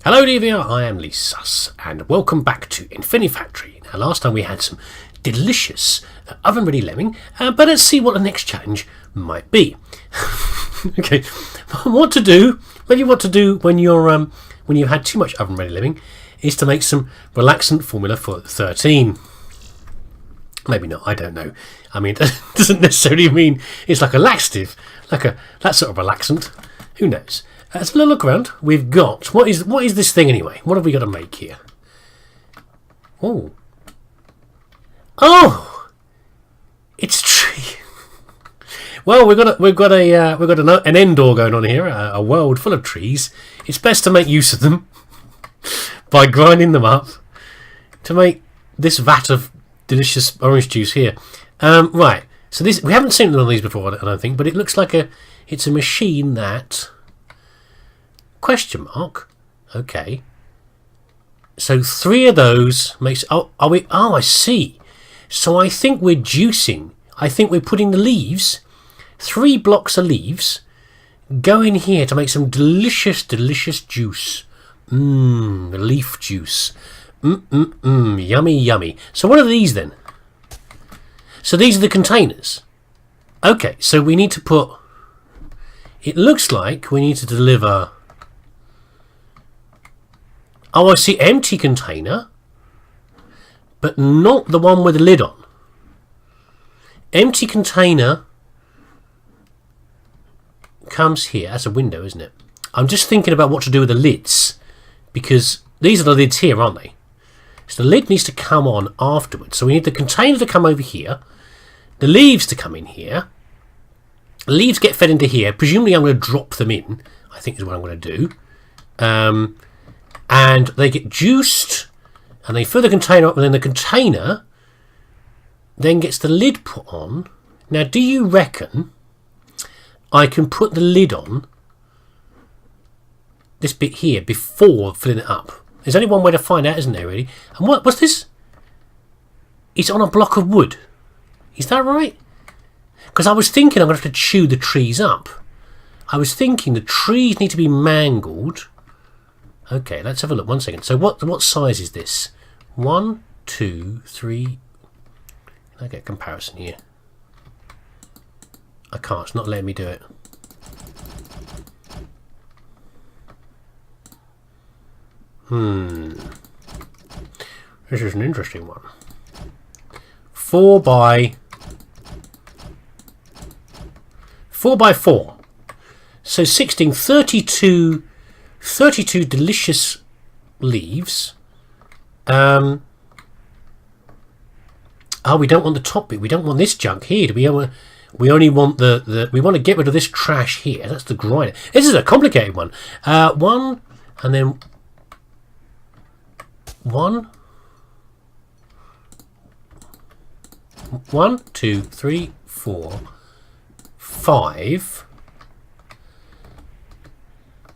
Hello DVR, I am leesusss, and welcome back to Infinifactory. Now last time we had some delicious oven-ready lemming, but let's see what the next challenge might be. Okay, what to do, maybe what to do when you're when you've had too much oven-ready lemming is to make some relaxant formula for 13. Maybe not, I don't know. I mean, it doesn't necessarily mean it's like a laxative, that sort of relaxant. Who knows? Let's have a look around. We've got... What is this thing anyway? What have we got to make here? Oh. Oh! It's a tree. Well, we've got an indoor going on here, a world full of trees. It's best to make use of them by grinding them up to make this vat of delicious orange juice here. Right. So this, we haven't seen one of these before, I don't think, but it looks like it's a machine that... Question mark. Okay. So 3 of those makes... Oh, are we... Oh, I see. So I think we're juicing. I think we're putting the leaves, 3 blocks of leaves, go in here to make some delicious, delicious juice. Leaf juice. Yummy, yummy. So what are these then? So these are the containers. Okay, so we need to put... It looks like we need to deliver... Oh, I see, empty container, but not the one with the lid on. Empty container comes here. That's a window, isn't it? I'm just thinking about what to do with the lids, because these are the lids here, aren't they? So the lid needs to come on afterwards. So we need the container to come over here, the leaves to come in here. The leaves get fed into here. Presumably I'm going to drop them in, I think is what I'm going to do. And they get juiced, and they fill the container up, and then the container then gets the lid put on. Now, do you reckon I can put the lid on this bit here before filling it up? There's only one way to find out, isn't there, really? And what's this? It's on a block of wood. Is that right? Because I was thinking I'm going to have to chew the trees up. I was thinking the trees need to be mangled. Okay, let's have a look. 1 second. So what size is this? 1, 2, 3. Can I get a comparison here? I can't. It's not letting me do it. This is an interesting one. 4 by 4. So 16, 32 delicious leaves. Oh, we don't want the top bit. We don't want this junk here. We only want we want to get rid of this trash here. That's the grinder. This is a complicated one. 1 and then 1. 1, 2, 3, 4, 5.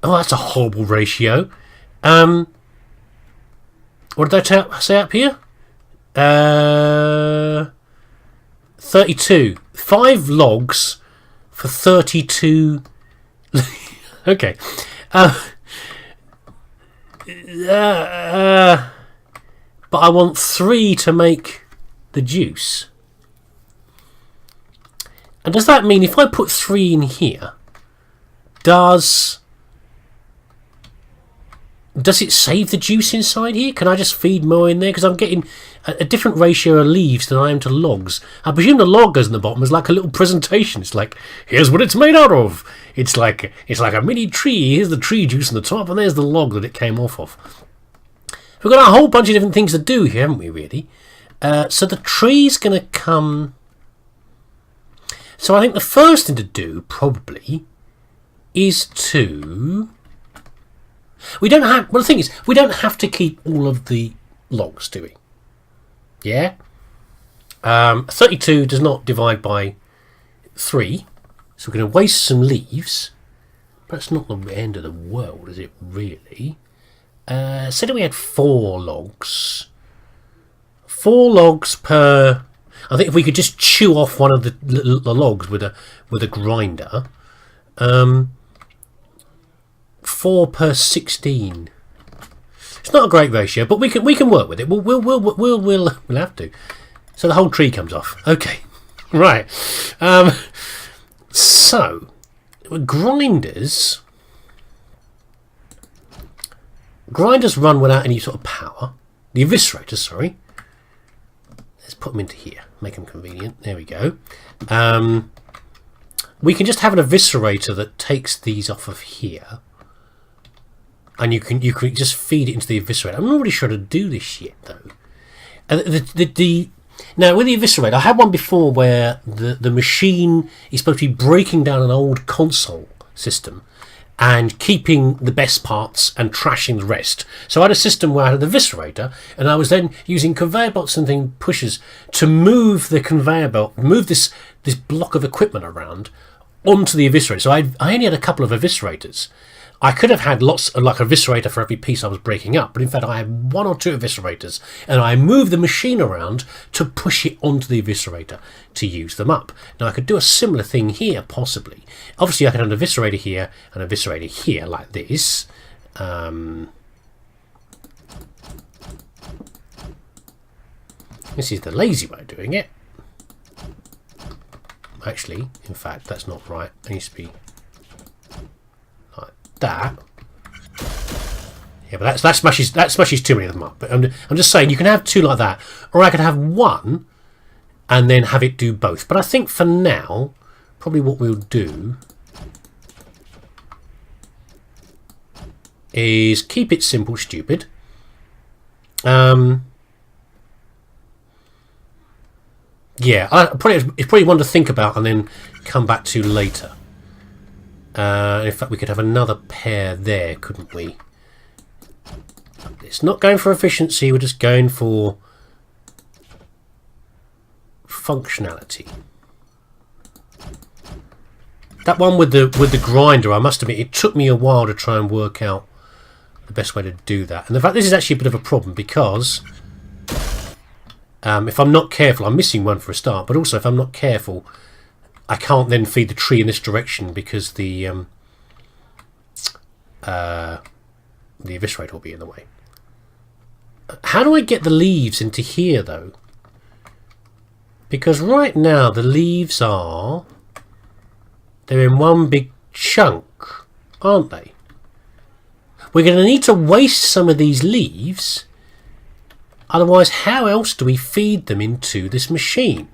Oh, that's a horrible ratio. What did I say up here? 32. 5 logs for 32. Okay. But I want 3 to make the juice. And does that mean if I put 3 in here, does it save the juice inside here? Can I just feed more in there? Because I'm getting a different ratio of leaves than I am to logs. I presume the log goes in the bottom as like a little presentation. It's like, here's what it's made out of. It's like a mini tree. Here's the tree juice on the top, and there's the log that it came off of. We've got a whole bunch of different things to do here, haven't we, really? So the tree's going to come... So I think the first thing to do, probably, is to... We don't have... Well, the thing is, we don't have to keep all of the logs, do we? Yeah? 32 does not divide by 3. So we're going to waste some leaves. But it's not the end of the world, is it, really? Say that we had 4 logs. 4 logs per... I think if we could just chew off one of the logs with a grinder... 4 per 16. It's not a great ratio, but we can work with it. We'll have to. So the whole tree comes off. Okay, right. So grinders run without any sort of power. The eviscerators, sorry. Let's put them into here. Make them convenient. There we go. We can just have an eviscerator that takes these off of here. And you can just feed it into the eviscerator. I'm not really sure how to do this yet, though. Now, with the eviscerator, I had one before where the machine is supposed to be breaking down an old console system and keeping the best parts and trashing the rest. So I had a system where I had an eviscerator, and I was then using conveyor belts and pushers to move the conveyor belt, move this block of equipment around onto the eviscerator. So I only had a couple of eviscerators. I could have had lots of, like, a eviscerator for every piece I was breaking up, but in fact I had 1 or 2 eviscerators, and I moved the machine around to push it onto the eviscerator to use them up. Now I could do a similar thing here, possibly. Obviously I could have an eviscerator here and an eviscerator here, like this. This is the lazy way of doing it. Actually, in fact, that's not right. It needs to be that. Yeah, but that smashes too many of them up. But I'm just saying you can have 2 like that, or I could have 1 and then have it do both. But I think for now, probably what we'll do is keep it simple, stupid. Yeah, it's probably one to think about and then come back to later. In fact, we could have another pair there, couldn't we? It's not going for efficiency, we're just going for functionality. That one with the grinder, I must admit, it took me a while to try and work out the best way to do that. And in fact, this is actually a bit of a problem because if I'm not careful, I'm missing one for a start, but also if I'm not careful, I can't then feed the tree in this direction because the eviscerator will be in the way. How do I get the leaves into here, though? Because right now the leaves they're in one big chunk, aren't they? We're going to need to waste some of these leaves, otherwise how else do we feed them into this machine?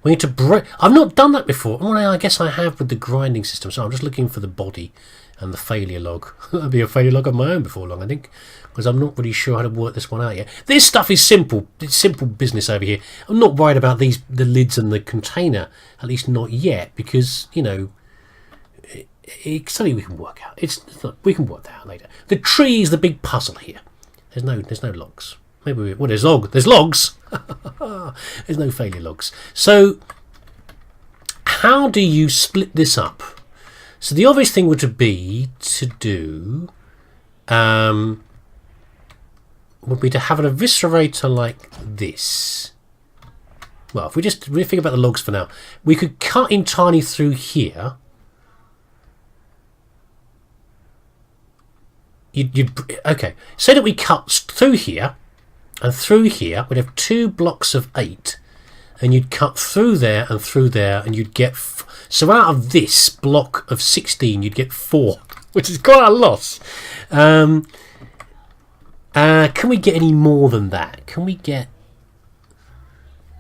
We need to break. I've not done that before. Well, I guess I have with the grinding system. So I'm just looking for the body and the failure log. That'll be a failure log of my own before long, I think, because I'm not really sure how to work this one out yet. This stuff is simple. It's simple business over here. I'm not worried about the lids and the container, at least not yet, because it's something we can work out. We can work that out later. The tree is the big puzzle here. There's no logs. Maybe there's logs. There's no failure logs. So how do you split this up? So the obvious thing would be to do would be to have an eviscerator like this. Well, if we think about the logs for now, we could cut entirely through here. Okay, say that we cut through here and through here. We'd have 2 blocks of 8, and you'd cut through there, and you'd get so out of this block of 16 you'd get 4, which is quite a loss. Can we get any more than that? Can we get,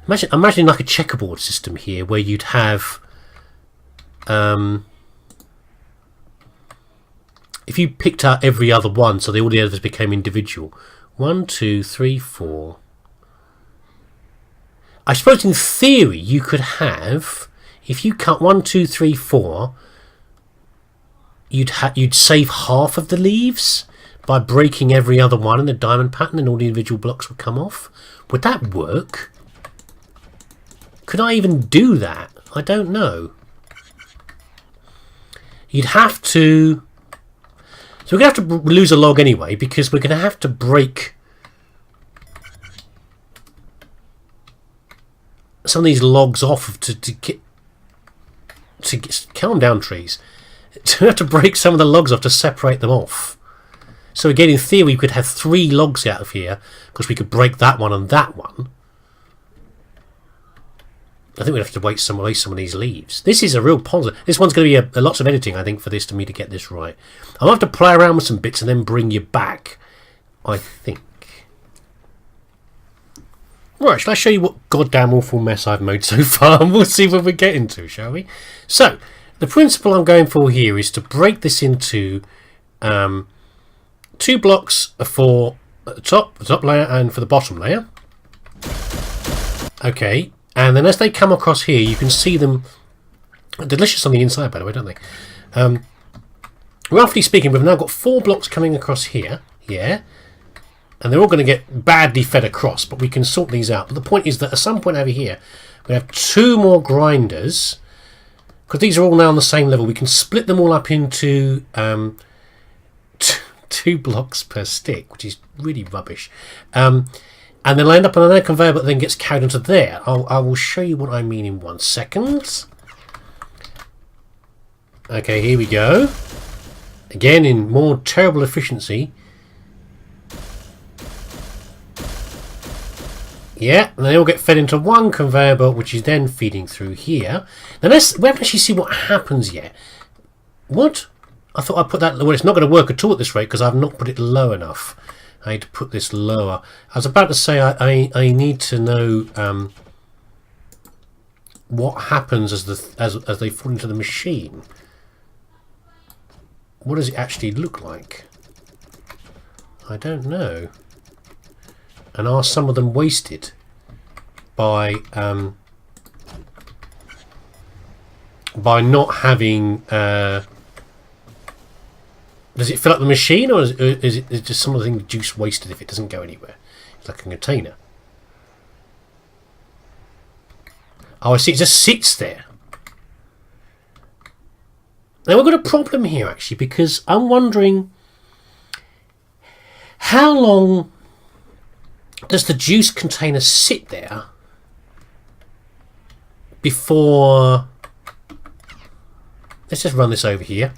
imagine like a checkerboard system here where you'd have if you picked out every other one, so all the others became individual. 1, 2, 3, 4. I suppose in theory you could have, if you cut 1, 2, 3, 4, you'd save half of the leaves by breaking every other one in the diamond pattern, and all the individual blocks would come off. Would that work? Could I even do that? I don't know. You'd have to. So we're going to have to lose a log anyway, because we're going to have to break some of these logs off to calm down, trees. To have to break some of the logs off to separate them off. So again, in theory, we could have 3 logs out of here because we could break that one and that one. I think we'd have to waste some of these leaves. This is a real positive. This one's going to be a lots of editing, I think, for me to get this right. I'll have to play around with some bits and then bring you back, I think. Right, shall I show you what goddamn awful mess I've made so far? And we'll see what we're getting to, shall we? So, the principle I'm going for here is to break this into 2 blocks for the top layer and for the bottom layer. Okay, and then as they come across here, you can see them delicious on the inside, by the way, don't they? Roughly speaking, we've now got 4 blocks coming across here, yeah, and they're all going to get badly fed across, but we can sort these out. But the point is that at some point over here, we have 2 more grinders, because these are all now on the same level. We can split them all up into 2 blocks per stick, which is really rubbish. And then they'll end up on another conveyor belt that then gets carried onto there. I will show you what I mean in 1 second. Okay, here we go. Again, in more terrible efficiency. Yeah, and they all get fed into 1 conveyor belt, which is then feeding through here. Now, we haven't actually seen what happens yet. What? I thought I'd put that... Well, it's not going to work at all at this rate because I've not put it low enough. I need to put this lower. I was about to say I need to know what happens as they fall into the machine. What does it actually look like? I don't know. And are some of them wasted by not having? Does it fill up the machine, or is it just some of the juice wasted if it doesn't go anywhere? It's like a container. Oh, I see. It just sits there. Now we've got a problem here actually, because I'm wondering how long does the juice container sit there before... Let's just run this over here.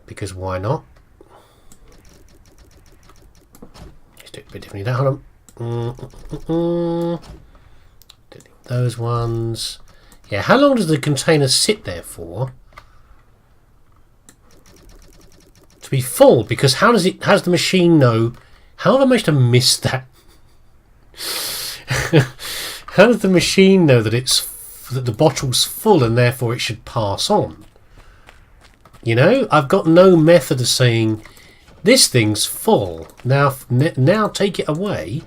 Because why not? Let's do it a bit differently. Hold on. Delete those ones. Yeah, how long does the container sit there for? Be full, because how does the machine know? How have I managed to miss that? How does the machine know that that the bottle's full and therefore it should pass on? You know, I've got no method of saying this thing's full. Now take it away.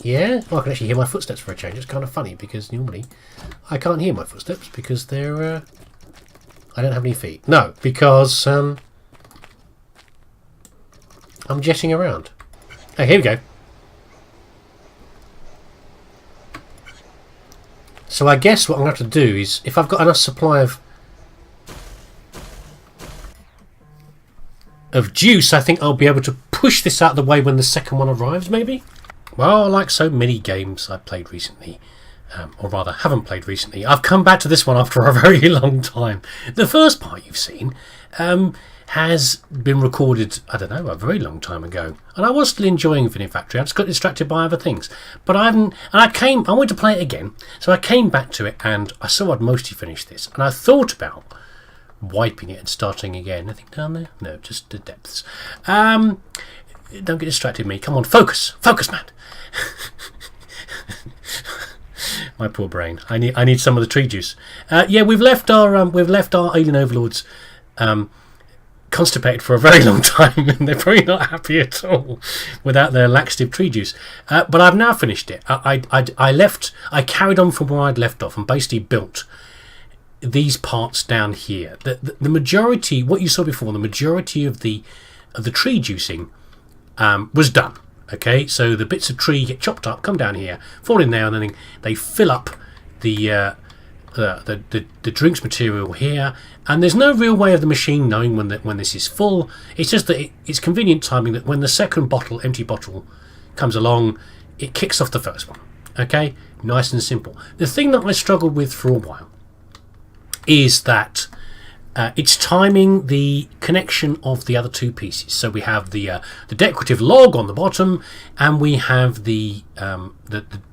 Yeah, well, I can actually hear my footsteps for a change. It's kind of funny because normally I can't hear my footsteps because they're I don't have any feet. No, because I'm jetting around. Oh, here we go. So I guess what I'm going to have to do is, if I've got enough supply of juice, I think I'll be able to push this out of the way when the second one arrives, maybe? Well, like so many games I've played recently, or rather haven't played recently, I've come back to this one after a very long time. The first part you've seen has been recorded, I don't know, a very long time ago, and I was still enjoying Infinifactory. I just got distracted by other things, but I wanted to play it again, so I came back to it and I saw I'd mostly finished this, and I thought about wiping it and starting again. Anything down there? No, just the depths. Don't get distracted, me. Come on, focus, man. My poor brain. I need some of the tree juice. Yeah, we've left our alien overlords constipated for a very long time, and they're probably not happy at all without their laxative tree juice. But I've now finished it. I carried on from where I'd left off and basically built these parts down here. The majority, what you saw before, the majority of the tree juicing was done. Okay, so the bits of tree get chopped up, come down here, fall in there, and then they fill up the drinks material here. And there's no real way of the machine knowing when this is full. It's just that it's convenient timing that when the second empty bottle comes along, it kicks off the first one. Okay, nice and simple. The thing that I struggled with for a while is that it's timing the connection of the other two pieces. So we have the decorative log on the bottom, and we have the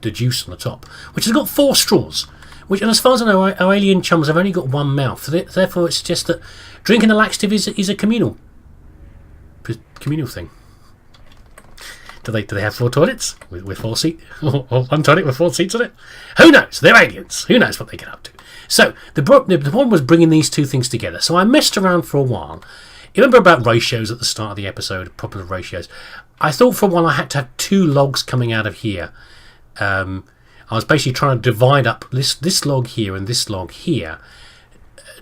juice on the top, which has got 4 straws. Which, and as far as I know, our alien chums have only got 1 mouth. Therefore, it suggests that drinking a laxative is a communal thing. Do they have 4 toilets with 4 seats, or 1 toilet with 4 seats on it? Who knows? They're aliens. Who knows what they get up to? So the problem was bringing these 2 things together. So I messed around for a while. You remember about ratios at the start of the episode, problem of ratios? I thought for a while I had to have 2 logs coming out of here. I was basically trying to divide up this log here and this log here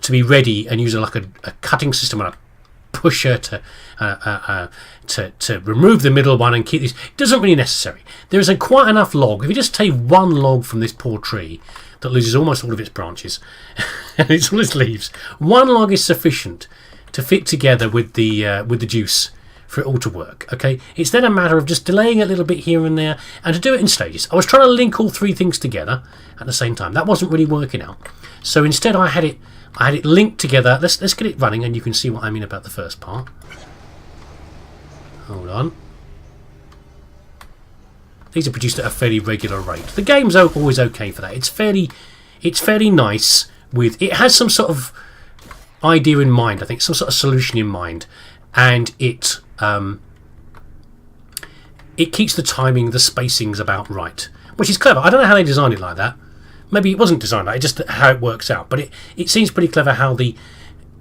to be ready and use like a cutting system and a pusher to remove the middle one and keep these. It isn't really necessary. There isn't quite enough log. If you just take 1 log from this poor tree that loses almost all of its branches and it's all its leaves, 1 log is sufficient to fit together with the juice for it all to work. Okay, it's then a matter of just delaying it a little bit here and there, and to do it in stages. I was trying to link all 3 things together at the same time. That wasn't really working out. So instead, I had it linked together. Let's get it running, and you can see what I mean about the first part. Hold on. These are produced at a fairly regular rate. The game's always okay for that. It's fairly nice. It has some sort of idea in mind. I think some sort of solution in mind, and it keeps the timing, the spacings about right, which is clever. I don't know how they designed it like that. Maybe it wasn't designed like that. It's just how it works out. But it seems pretty clever how the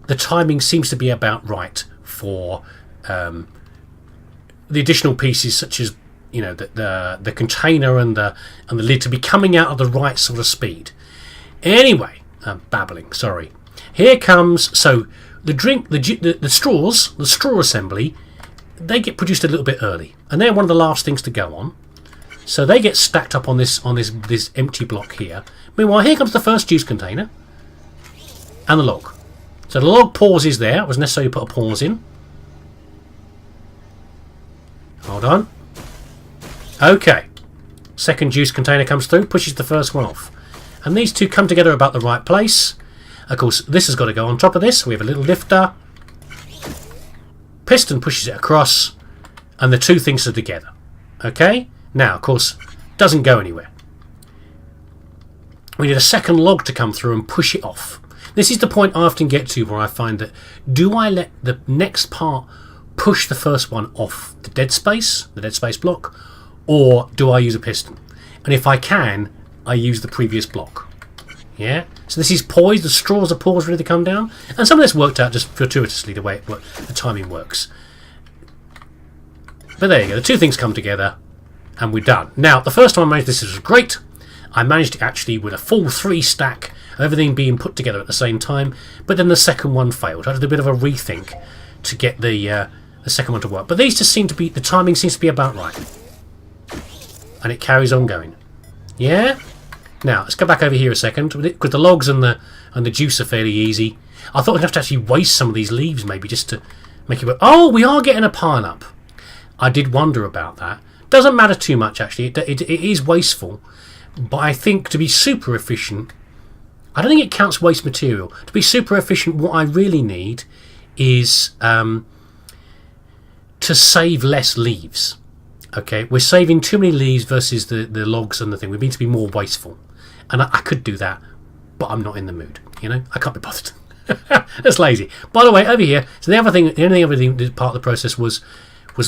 timing seems to be about right for the additional pieces, such as the container and the lid, to be coming out at the right sort of speed. Anyway, I'm babbling. Sorry. Here comes the straws, the straw assembly. They get produced a little bit early, and they're one of the last things to go on. So they get stacked up on this empty block here. Meanwhile, here comes the first juice container and the log. So the log pauses there. It was necessary to put a pause in. Hold on. Okay. Second juice container comes through, pushes the first one off. And these 2 come together about the right place. Of course, this has got to go on top of this. We have a little lifter. Piston pushes it across, and the 2 things are together. Okay? Now, of course, doesn't go anywhere. We need a second log to come through and push it off. This is the point I often get to where I find that, do I let the next part push the first one off the dead space block, or do I use a piston? And if I can, I use the previous block. Yeah? So this is poised, the straws are poised, ready to come down. And some of this worked out just fortuitously, the way the timing works. But there you go, the 2 things come together, and we're done. Now, the first time I managed this was great. I managed it actually with a full 3 stack of everything being put together at the same time, but then the second one failed. I did a bit of a rethink to get the second one to work. But these just seem to be, the timing seems to be about right. And it carries on going. Yeah? Now, let's go back over here a second, because the logs and the juice are fairly easy. I thought I'd have to actually waste some of these leaves, maybe, just to make it work. Oh, we are getting a pile up. I did wonder about that. Doesn't matter too much, actually. It is wasteful. But I think to be super efficient, I don't think it counts waste material. To be super efficient, what I really need is to save less leaves. Okay, we're saving too many leaves versus the logs and the thing. We need to be more wasteful. And I could do that, but I'm not in the mood. I can't be bothered. That's lazy. By the way, over here, so the only other thing, part of the process was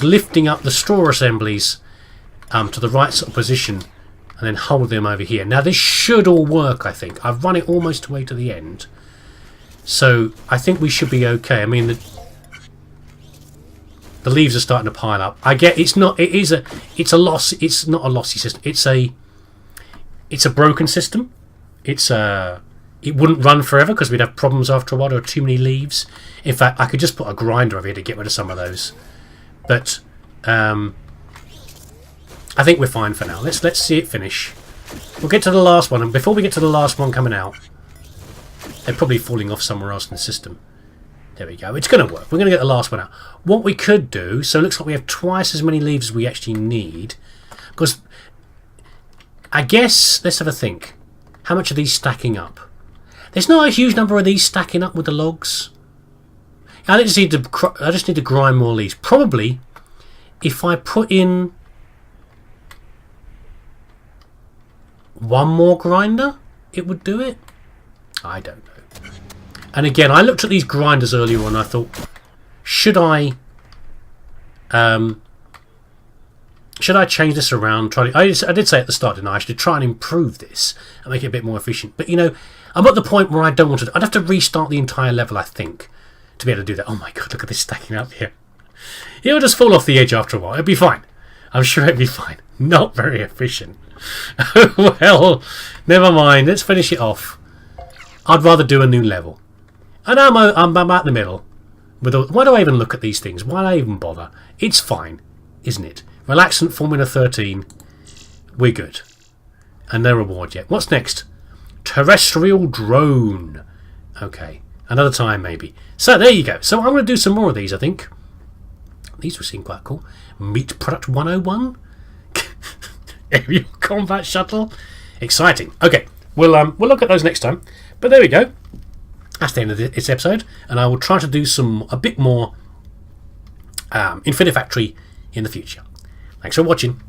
lifting up the straw assemblies to the right sort of position, and then hold them over here. Now this should all work, I think. I've run it almost way to the end, so I think we should be okay. I mean, the leaves are starting to pile up. I get it's not a loss. It's not a lossy system. It's a broken system. It wouldn't run forever because we'd have problems after a while. There are too many leaves. In fact, I could just put a grinder over here to get rid of some of those. But I think we're fine for now. Let's see it finish. We'll get to the last one, and before we get to the last one coming out, they're probably falling off somewhere else in the system. There we go. It's going to work. We're going to get the last one out. What we could do, so it looks like we have twice as many leaves as we actually need, because I guess, let's have a think. How much are these stacking up? There's not a huge number of these stacking up with the logs. I just need to grind more of these. Probably, if I put in one more grinder, it would do it. I don't know. And again, I looked at these grinders earlier on and I thought, should I change this around? I did say at the start, didn't I should try and improve this and make it a bit more efficient. But, you know, I'm at the point where I don't want to... I'd have to restart the entire level, I think, to be able to do that. Oh my god, look at this stacking up here. It'll just fall off the edge after a while. It'll be fine. I'm sure it'll be fine. Not very efficient. Well, never mind. Let's finish it off. I'd rather do a new level. And I'm at the middle. Why do I even look at these things? Why do I even bother? It's fine, isn't it? Relaxant Formula 13. We're good. And no reward yet. What's next? Terrestrial drone. Okay. Another time, maybe. So, there you go. So, I'm going to do some more of these, I think. These will seem quite cool. Meat Product 101. Aerial Combat Shuttle. Exciting. Okay. We'll look at those next time. But there we go. That's the end of this episode. And I will try to do a bit more Infinifactory in the future. Thanks for watching.